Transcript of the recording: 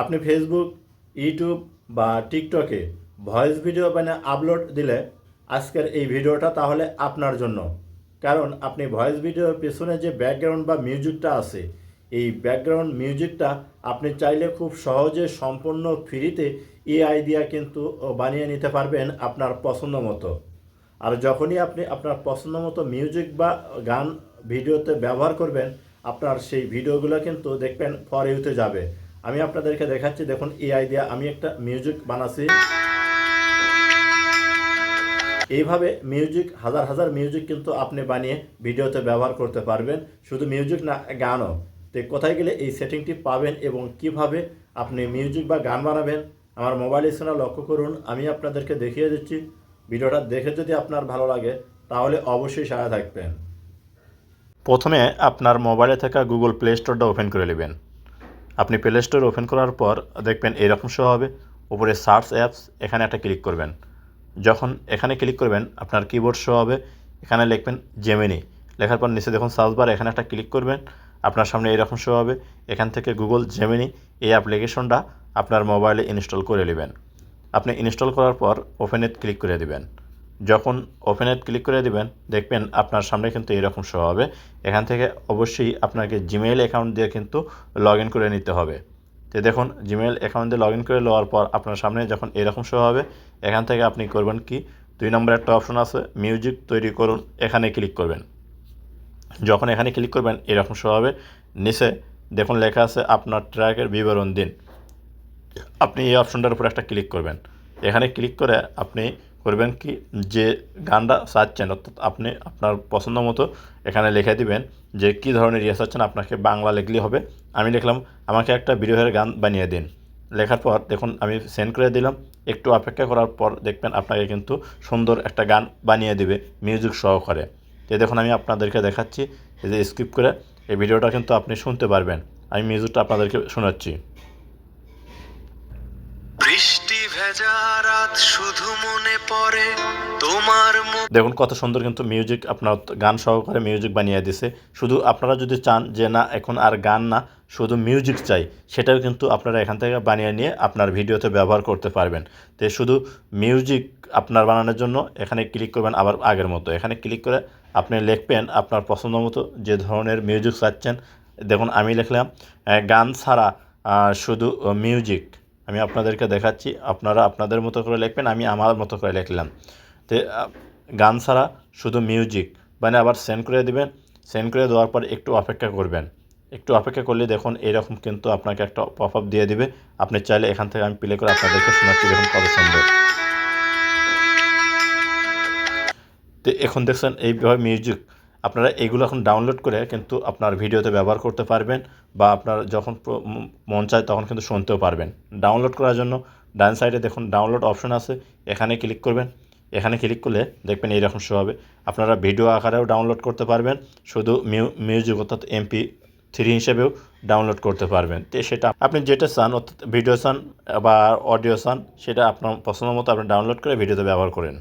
আপনি Facebook, YouTube বা টিকটকে ভয়েস ভিডিও বানিয়ে আপলোড দিলে আজকের এই ভিডিওটা তাহলে আপনার জন্য। কারণ আপনি ভয়েস ভিডিওর পেছনে যে ব্যাকগ্রাউন্ড বা মিউজিকটা আছে, এই ব্যাকগ্রাউন্ড মিউজিকটা আপনি চাইলে খুব সহজে সম্পূর্ণ ফ্রিতে এআই দিয়া কিন্তু বানিয়ে নিতে পারবেন আপনার পছন্দ মতো। আর যখনই আপনি আপনার পছন্দ মতো মিউজিক বা গান ভিডিওতে ব্যবহার করবেন, আপনার সেই ভিডিওগুলো কিন্তু দেখবেন ফর ইউতে যাবে। আমি আপনাদেরকে দেখাচ্ছি, দেখুন এআই দিয়ে আমি একটা মিউজিক বানাচ্ছি। এইভাবে মিউজিক হাজার হাজার মিউজিক কিন্তু আপনি বানিয়ে ভিডিওতে ব্যবহার করতে পারবেন। শুধু মিউজিক না, গানও। তো কোথায় গেলে এই সেটিংটি পাবেন এবং কিভাবে আপনি মিউজিক বা গান বানাবেন, আমার মোবাইল স্ক্রিনে লক্ষ্য করুন, আমি আপনাদেরকে দেখিয়ে দিচ্ছি। ভিডিওটা দেখে যদি আপনার ভালো লাগে তাহলে অবশ্যই সাথে থাকবেন। প্রথমে আপনার মোবাইলে থাকা গুগল প্লে স্টোরটা ওপেন করে নেবেন। আপনি প্লে স্টোর ওপেন করার পর দেখবেন এরকম শো হবে, উপরে সার্চ অ্যাপস, এখানে একটা ক্লিক করবেন। যখন এখানে ক্লিক করবেন আপনার কিবোর্ড শো হবে, এখানে লিখবেন জেমিনি। লেখার পর নিচে দেখুন সার্চ বার, এখানে একটা ক্লিক করবেন। আপনার সামনে এরকম শো হবে, এখান থেকে গুগল জেমিনি এই অ্যাপ্লিকেশনটা আপনার মোবাইলে ইনস্টল করে নেবেন। আপনি ইনস্টল করার পর ওপেনে ক্লিক করে দিবেন। যখন ওপেনে ক্লিক করে দিবেন দেখবেন আপনার সামনে কিন্তু এরকম শো হবে। এখান থেকে অবশ্যই আপনাকে জিমেইল অ্যাকাউন্ট দিয়ে কিন্তু লগ ইন করে নিতে হবে। তো দেখুন জিমেইল অ্যাকাউন্ট দিয়ে লগ ইন করে নেওয়ার পর আপনার সামনে যখন এরকম শো হবে, এখান থেকে আপনি করবেন কি, 2 নম্বরে একটা অপশন আছে মিউজিক তৈরি করুন, এখানে ক্লিক করবেন। যখন এখানে ক্লিক করবেন এরকম শো হবে, নিচে দেখুন লেখা আছে আপনার ট্র্যাকের বিবরণ দিন। আপনি এই অপশনটার উপর একটা ক্লিক করবেন। এখানে ক্লিক করে আপনি করবেন কি, যে গানটা চাচ্ছেন অর্থাৎ আপনি আপনার পছন্দ মতো এখানে লিখে দিবেন যে কী ধরনের ইয়ে চাচ্ছেন। আপনাকে বাংলা লিখলেই হবে। আমি লিখলাম আমাকে একটা বিরহের গান বানিয়ে দিন। লেখার পর দেখুন আমি সেন্ড করে দিলাম। একটু অপেক্ষা করার পর দেখবেন আপনাকে কিন্তু সুন্দর একটা গান বানিয়ে দিবে মিউজিক সহকারে। তো দেখুন আমি আপনাদেরকে দেখাচ্ছি, এই যে স্কিপ করে এই ভিডিওটা কিন্তু আপনি শুনতে পারবেন। আমি মিউজিকটা আপনাদেরকে শোনাচ্ছি। বৃষ্টি ভেজা রাত শুধু মনে পড়ে তোমার মুখ। দেখুন কত সুন্দর কিন্তু মিউজিক আপনার গান সহকারে মিউজিক বানিয়ে দিছে। শুধু আপনারা যদি চান যে না এখন আর গান না, শুধু মিউজিক চাই, সেটাও কিন্তু আপনারা এখান থেকে বানিয়ে নিয়ে আপনার ভিডিওতে ব্যবহার করতে পারবেন। তো শুধু মিউজিক আপনার বানানোর জন্য এখানে ক্লিক করবেন, আবার আগের মতো এখানে ক্লিক করে আপনি লিখবেন আপনার পছন্দ মতো যে ধরনের মিউজিক চাচ্ছেন। দেখুন আমি লিখলাম গান ছাড়া শুধু মিউজিক। আমি আপনাদেরকে দেখাচ্ছি, আপনারা আপনাদের মতো করে লিখবেন, আমি আমার মতো করে লিখলাম। তো গান ছাড়া শুধু মিউজিক মানে আবার সেন্ড করে দিবেন। সেন্ড করে দেওয়ার পর একটু অপেক্ষা করবেন। একটু অপেক্ষা করলে দেখুন এরকম কিন্তু আপনাকে একটা পপ আপ দিয়ে দিবে। আপনি চাইলে এখান থেকে আমি প্লে করে আপনাদেরকে শোনাচ্ছি, দেখুন কত সুন্দর। তো এখন দেখছেন এইভাবে মিউজিক আপনারা এগুলো এখন ডাউনলোড করে কিন্তু আপনার ভিডিওতে ব্যবহার করতে পারবেন, বা আপনার যখন মন চায় তখন কিন্তু শুনতেও পারবেন। ডাউনলোড করার জন্য ডান সাইডে দেখুন ডাউনলোড অপশন আছে, এখানে ক্লিক করবেন। এখানে ক্লিক করলে দেখবেন এইরকম শো হবে। আপনারা ভিডিও আকারেও ডাউনলোড করতে পারবেন, শুধু মিউজিক অর্থাৎ MP3 হিসেবেও ডাউনলোড করতে পারবেন। তো সেটা আপনি যেটা চান, অর্থাৎ ভিডিও চান বা অডিও চান, সেটা আপনার পছন্দ মতো আপনি ডাউনলোড করে ভিডিওতে ব্যবহার করেন।